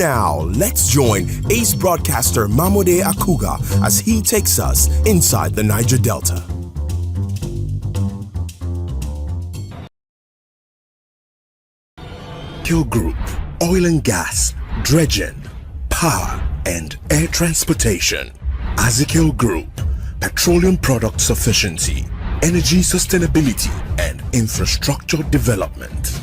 Now, let's join ace broadcaster MAMODE AKUGHA as he takes us inside the Niger Delta. Kill Group, oil and gas, dredging, power and air transportation. Azikil Group, petroleum product sufficiency, energy sustainability and infrastructure development.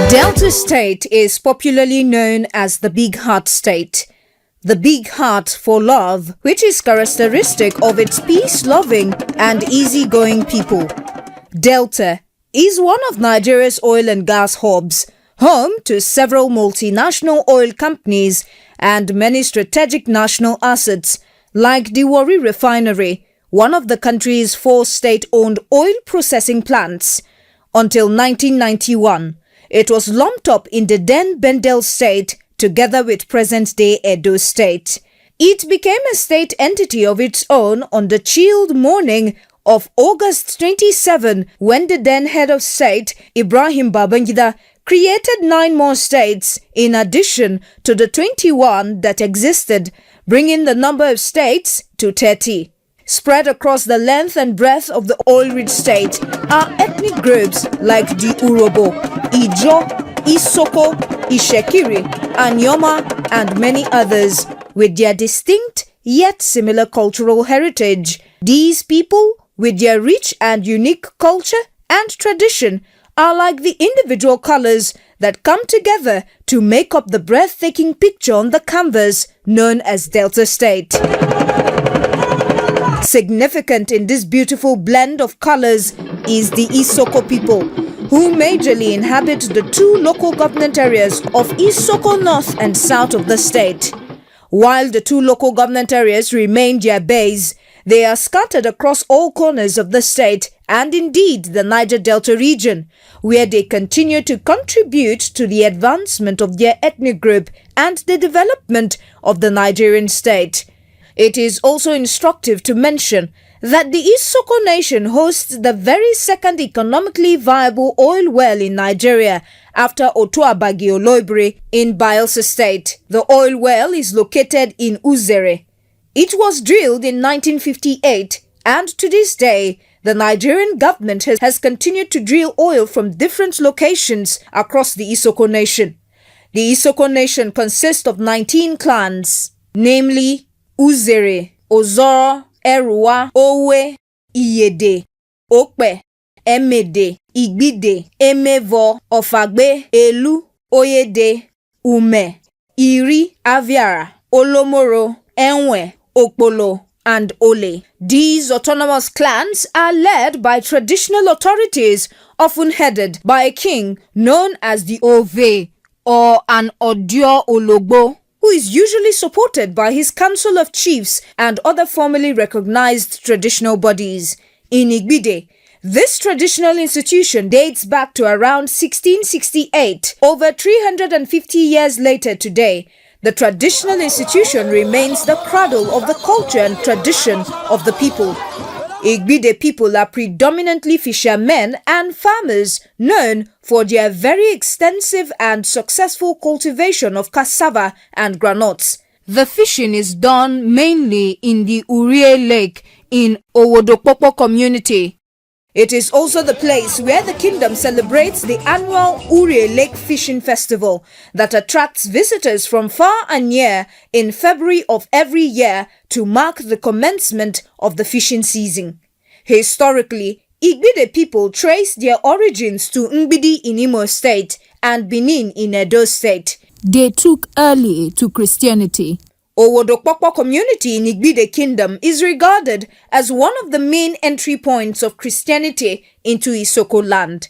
Delta State is popularly known as the Big Heart State. The big heart for love, which is characteristic of its peace-loving and easygoing people. Delta is one of Nigeria's oil and gas hubs, home to several multinational oil companies and many strategic national assets, like the Warri Refinery, one of the country's 4 state-owned oil processing plants. Until 1991, it was lumped up in the then Bendel State together with present-day Edo State. It became a state entity of its own on the chilled morning of August 27 when the then head of state, Ibrahim Babangida, created 9 more states in addition to the 21 that existed, bringing the number of states to 30. Spread across the length and breadth of the oil-rich state are ethnic groups like the Urobo, Ijo, Isoko, Ishekiri, Anyoma, and many others, with their distinct yet similar cultural heritage. These people, with their rich and unique culture and tradition, are like the individual colors that come together to make up the breathtaking picture on the canvas known as Delta State. Significant in this beautiful blend of colors is the Isoko people, who majorly inhabit the 2 local government areas of Isoko North and South of the state. While the 2 local government areas remain their base, they are scattered across all corners of the state and indeed the Niger Delta region, where they continue to contribute to the advancement of their ethnic group and the development of the Nigerian state. It is also instructive to mention that the Isoko nation hosts the very second economically viable oil well in Nigeria after Otuabagi Oloibiri in Bayelsa State. The oil well is located in Uzere. It was drilled in 1958 and to this day, the Nigerian government has continued to drill oil from different locations across the Isoko nation. The Isoko nation consists of 19 clans, namely Uzere, Ozoro, Eruwa, Owe, Iyede, Okpe, Emede, Igbide, Emevo, Ofagbe, Elu, Oyede, Ume, Iri, Aviara, Olomoro, Enwe, Okpolo, and Ole. These autonomous clans are led by traditional authorities, often headed by a king known as the Ove or an Odio Ologbo, who is usually supported by his council of chiefs and other formally recognized traditional bodies. In Igbide, this traditional institution dates back to around 1668. Over 350 years later today, the traditional institution remains the cradle of the culture and tradition of the people. Igbide people are predominantly fishermen and farmers known for their very extensive and successful cultivation of cassava and groundnuts. The fishing is done mainly in the Urie Lake in Owodokpopo community. It is also the place where the kingdom celebrates the annual Urie Lake Fishing Festival that attracts visitors from far and near in February of every year to mark the commencement of the fishing season. Historically, Igbide people trace their origins to Ngbidi in Imo State and Benin in Edo State. They took early to Christianity. Owodokpopo community in Igbide Kingdom is regarded as one of the main entry points of Christianity into Isoko land.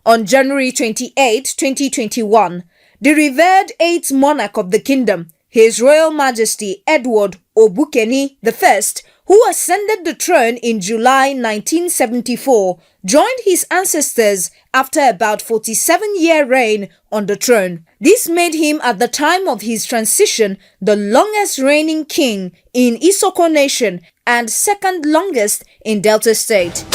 On January 28, 2021, the revered 8th monarch of the kingdom, His Royal Majesty Edward Obukeni I, who ascended the throne in July 1974, joined his ancestors after about 47-year reign on the throne. This made him, at the time of his transition, the longest reigning king in Isoko Nation and second longest in Delta State.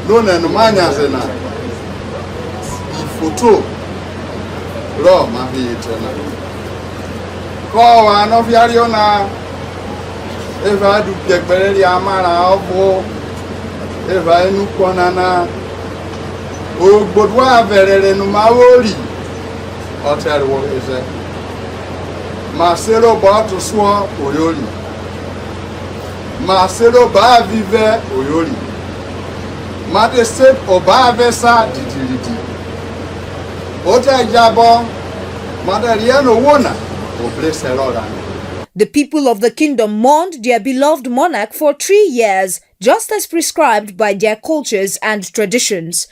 Lónà ẹnu máa yàn sí náà ìfòtò rọ̀ máa fi ètò náà kọ́ wa náà fi àríọ́ náà ẹ̀fà dùgbẹ̀gbẹ̀rẹ̀ rí amára ọ̀bọ̀ ẹ̀fà inú pọ́nà náà ògbòdó àbẹ̀rẹ̀ rẹ̀ nù máa wó rì ọ̀tẹ̀ rẹ̀ wọ́n ẹ̀ṣẹ̀ máa ṣeré bọ́ tó sún òyòrì máa ṣeré bá vivẹ́ òyòrì. Mate sep oba vesa ditiriti. Ota jabo madariano wona obleseroda. The people of the kingdom mourned their beloved monarch for 3 years, just as prescribed by their cultures and traditions.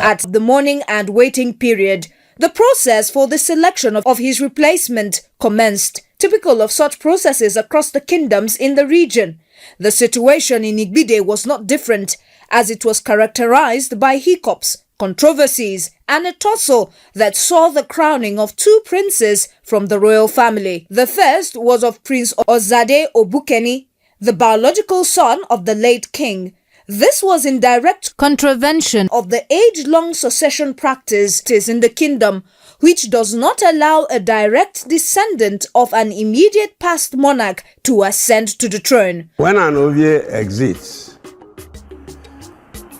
At the mourning and waiting period, the process for the selection of his replacement commenced, typical of such processes across the kingdoms in the region. The situation in Igbide was not different, as it was characterized by hiccups, controversies, and a tussle that saw the crowning of 2 princes from the royal family. The first was of Prince Ozade Obukeni, the biological son of the late king. This was in direct contravention of the age-long succession practice in the kingdom, which does not allow a direct descendant of an immediate past monarch to ascend to the throne. When an Ovie exits,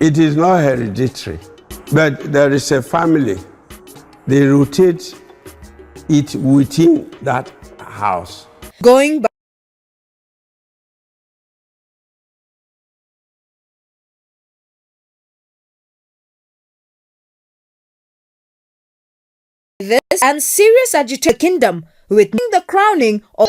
it is not hereditary, but there is a family. They rotate it within that house. Going back this and serious agitation the kingdom with the crowning of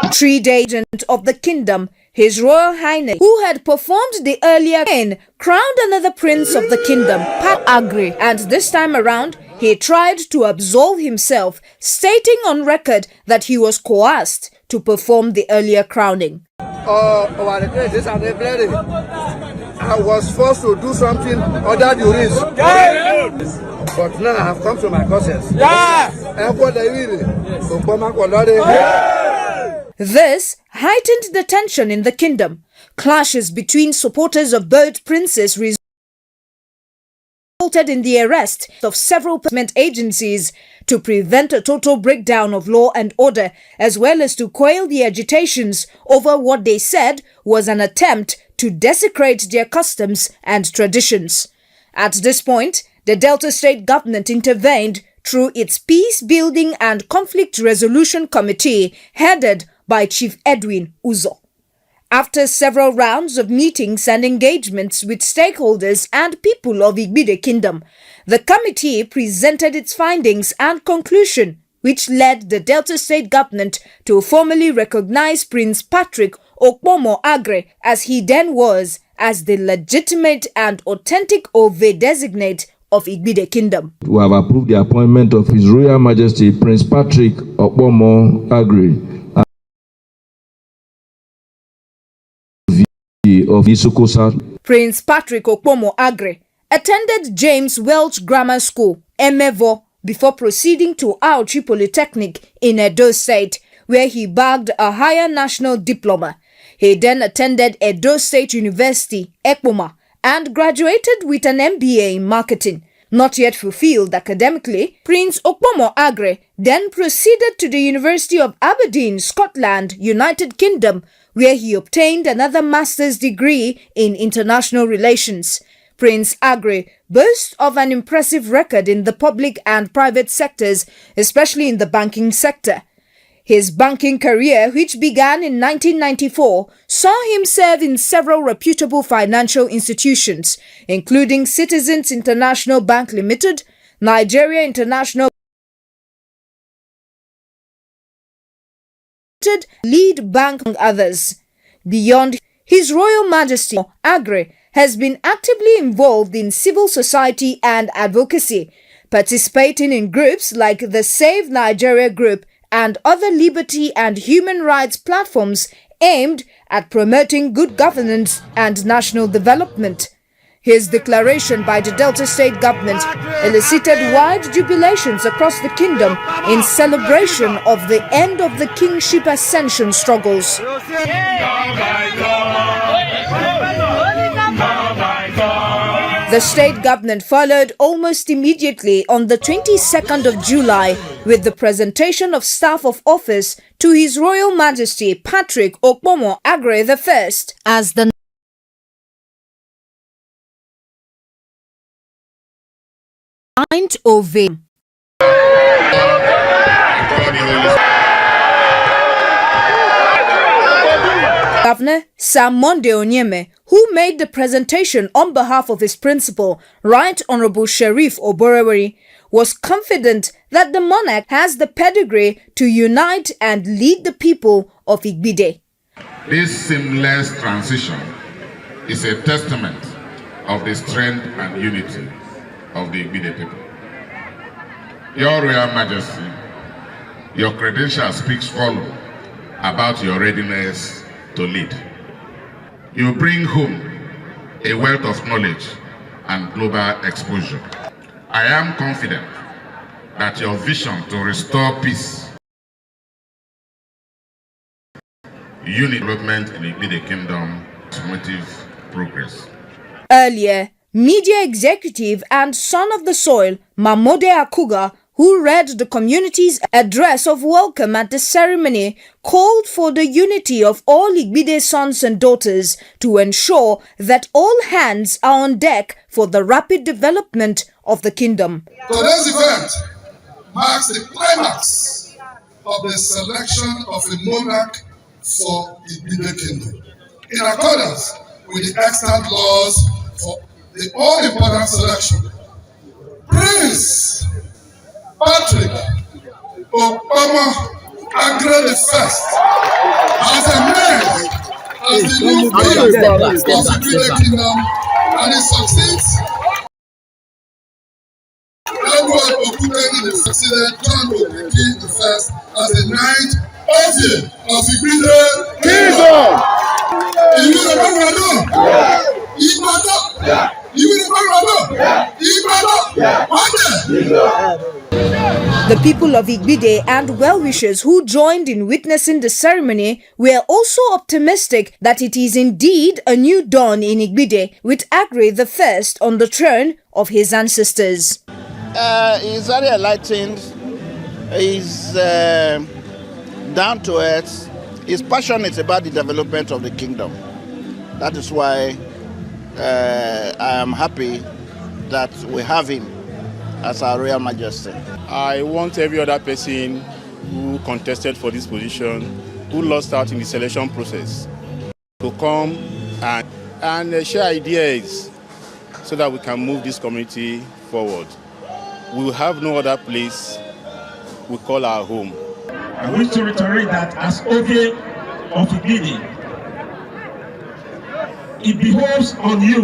3-day agent of the kingdom, His Royal Highness, who had performed the earlier king, crowned another prince of the kingdom, AKUGHA, and this time around he tried to absolve himself, stating on record that he was coerced to perform the earlier crowning. I was forced to do something other than risk. But now I have come to my conscience. This heightened the tension in the kingdom. Clashes between supporters of both princes resulted in the arrest of several government agencies to prevent a total breakdown of law and order, as well as to quell the agitations over what they said was an attempt to desecrate their customs and traditions. At this point, the Delta State government intervened through its Peace Building and Conflict Resolution Committee, headed by Chief Edwin Uzo. After several rounds of meetings and engagements with stakeholders and people of Igbide Kingdom, the committee presented its findings and conclusion, which led the Delta State government to formally recognize Prince Patrick Okpomo Agre, as he then was, as the legitimate and authentic Ove designate of Igbide Kingdom. We have approved the appointment of His Royal Majesty Prince Patrick Okpomo Agre of Isoko South. Prince Patrick Okpomo Agre attended James Welch Grammar School, Emevo, before proceeding to Auchi Polytechnic in Edo State, where he bagged a higher national diploma. He then attended Edo State University, Ekpoma, and graduated with an MBA in marketing. Not yet fulfilled academically, Prince Okpomo Agre then proceeded to the University of Aberdeen, Scotland, United Kingdom, where he obtained another master's degree in international relations. Prince Agre boasts of an impressive record in the public and private sectors, especially in the banking sector. His banking career, which began in 1994, saw him serve in several reputable financial institutions, including Citizens International Bank Limited, Nigeria International lead bank, among others. Beyond, His Royal Majesty AKUGHA has been actively involved in civil society and advocacy, participating in groups like the Save Nigeria Group and other liberty and human rights platforms aimed at promoting good governance and national development. His declaration by the Delta State government elicited wide jubilations across the kingdom in celebration of the end of the kingship ascension struggles. The state government followed almost immediately on the 22nd of July with the presentation of staff of office to His Royal Majesty Patrick Okpomo AKUGHA I as the ninth Ovame. Governor Sam Monday Onyeme, who made the presentation on behalf of his principal, Right Honorable Sheriff Oborewari, was confident that the monarch has the pedigree to unite and lead the people of Igbide. This seamless transition is a testament of the strength and unity of the Igbide people. Your Royal Majesty, your credentials speaks volume about your readiness to lead. You bring home a wealth of knowledge and global exposure. I am confident that your vision to restore peace, unity, development in the Igbide Kingdom, transformative progress. Earlier, media executive and son of the soil, MAMODE AKUGHA, who read the community's address of welcome at the ceremony, called for the unity of all Igbide sons and daughters to ensure that all hands are on deck for the rapid development of the kingdom. Today's event marks the climax of the selection of a monarch for the Igbide Kingdom, in accordance with the extant laws for the all-important selection. Prince Patrick Okpomo AKUGHA I has emerged as the new king of the Igbide Kingdom, and he succeeds Edward Okuteni succeeded John Okiki I as the ninth Ovie of Igbide Kingdom. Ìlú ìrọ̀lọ́ Ìbàdàn, ìlú ìrọ̀lọ́ Ìbàdàn, wájà. The people of Igbide and well-wishers who joined in witnessing the ceremony were also optimistic that it is indeed a new dawn in Igbide, with AKUGHA I on the throne of his ancestors. He's very enlightened, he's down to earth, he's passionate about the development of the kingdom. That is why I am happy that we have him as our Royal Majesty. I want every other person who contested for this position, who lost out in the selection process, to come and share ideas so that we can move this community forward. We will have no other place we call our home. I wish to reiterate that as Ovie of Igbide, it behoves on you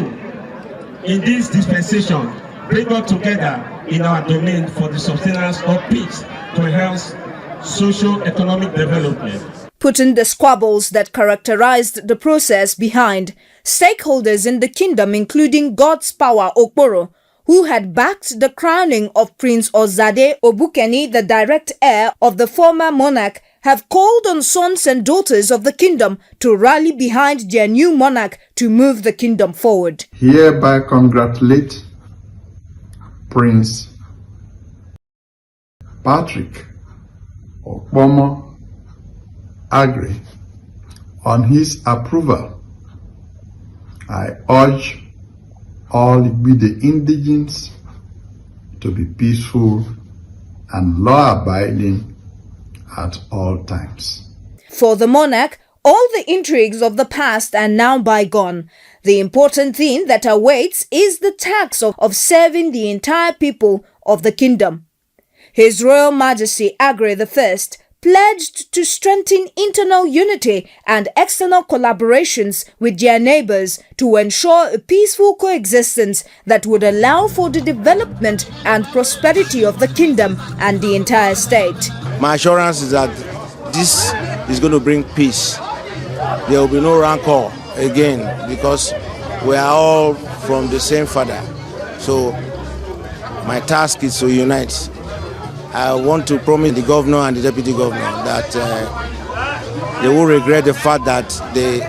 in this dispensation, bring us together in our domain for the sustenance of peace to enhance socio-economic development. Putting the squabbles that characterized the process behind, stakeholders in the kingdom, including God's Power Okporo, who had backed the crowning of Prince Ozade Obukeni, the direct heir of the former monarch, have called on sons and daughters of the kingdom to rally behind their new monarch to move the kingdom forward. Hereby congratulate Prince Patrick Okpomo AKUGHA on his approval. I urge all Igbide indigents to be peaceful and law-abiding at all times. For the monarch, all the intrigues of the past are now bygone. The important thing that awaits is the task of serving the entire people of the kingdom. His Royal Majesty AKUGHA I pledged to strengthen internal unity and external collaborations with their neighbors to ensure a peaceful coexistence that would allow for the development and prosperity of the kingdom and the entire state. My assurance is that this is going to bring peace. There will be no rancor again because we are all from the same father. So my task is to unite. I want to promise the governor and the deputy governor that they will regret the fact that they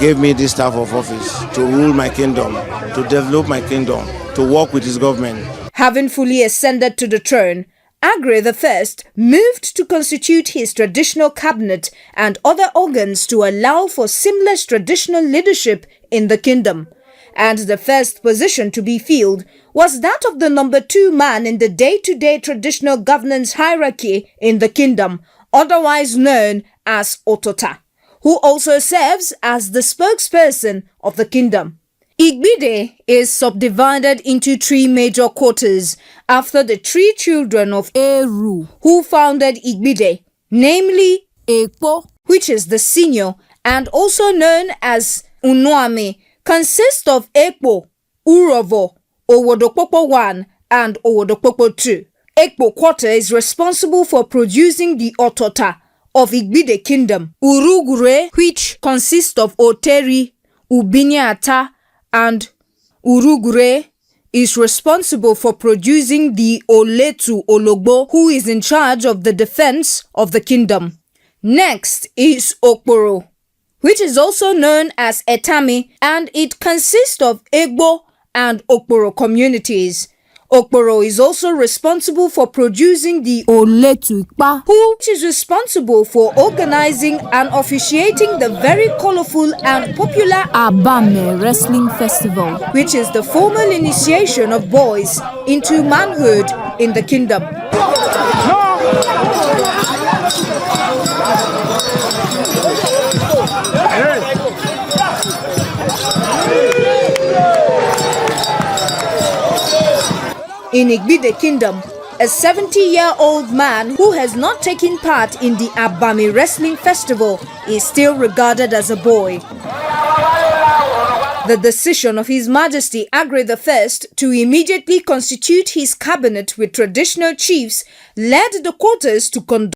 gave me this type of office to rule my kingdom, to develop my kingdom, to work with his government. Having fully ascended to the throne, AKUGHA I moved to constitute his traditional cabinet and other organs to allow for seamless traditional leadership in the kingdom. And the first position to be filled was that of the number 2 man in the day-to-day traditional governance hierarchy in the kingdom, otherwise known as Otota, who also serves as the spokesperson of the kingdom. Igbide is subdivided into 3 major quarters after the 3 children of Eru who founded Igbide, namely Ekpo, which is the senior and also known as Unuame, consists of Ekpo, Urovo, Owodokpopo 1 and Owodokpopo 2. Ekpo quarter is responsible for producing the Otota of Igbide kingdom. Urugure, which consists of Oteri, Ubiniata and Urugure, is responsible for producing the Oletu Ologbo, who is in charge of the defense of the kingdom. Next is Okporo, which is also known as Etami, and it consists of Egbo and Okporo communities. Okporo is also responsible for producing the Oletu Ikpa, which is responsible for organizing and officiating the very colorful and popular Abame Wrestling Festival, which is the formal initiation of boys into manhood in the kingdom. In Igbide kingdom, a 70-year-old man who has not taken part in the Abame Wrestling Festival is still regarded as a boy. The decision of His Majesty AKUGHA I to immediately constitute his cabinet with traditional chiefs led the quarters to conduct